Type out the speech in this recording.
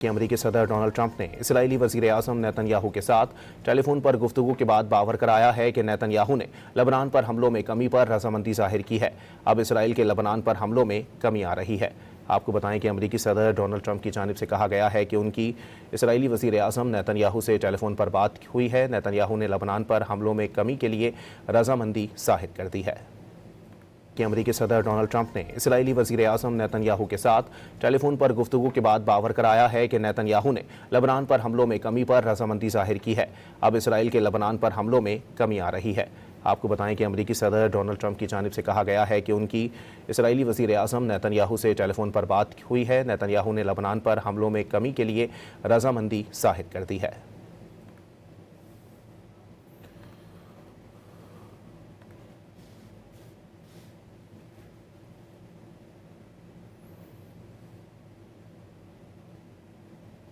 کہ امریکی صدر ڈونلڈ ٹرمپ نے اسرائیلی وزیر اعظم نیتن یاہو کے ساتھ ٹیلی فون پر گفتگو کے بعد باور کرایا ہے کہ نیتن یاہو نے لبنان پر حملوں میں کمی پر رضامندی ظاہر کی ہے۔ اب اسرائیل کے لبنان پر حملوں میں کمی آ رہی ہے۔ آپ کو بتائیں کہ امریکی صدر ڈونلڈ ٹرمپ کی جانب سے کہا گیا ہے کہ ان کی اسرائیلی وزیر اعظم نیتن یاہو سے ٹیلی فون پر بات ہوئی ہے۔ نیتن یاہو نے لبنان پر حملوں میں کمی کے لیے رضامندی ظاہر کر دی ہے۔ کہ امریکی صدر ڈونلڈ ٹرمپ نے اسرائیلی وزیر اعظم نیتن یاہو کے ساتھ ٹیلی فون پر گفتگو کے بعد باور کرایا ہے کہ نیتن یاہو نے لبنان پر حملوں میں کمی پر رضامندی ظاہر کی ہے۔ اب اسرائیل کے لبنان پر حملوں میں کمی آ رہی ہے۔ آپ کو بتائیں کہ امریکی صدر ڈونلڈ ٹرمپ کی جانب سے کہا گیا ہے کہ ان کی اسرائیلی وزیر اعظم نیتن یاہو سے ٹیلی فون پر بات ہوئی ہے۔ نیتن یاہو نے لبنان پر حملوں میں کمی کے لیے رضامندی ظاہر کر دی ہے۔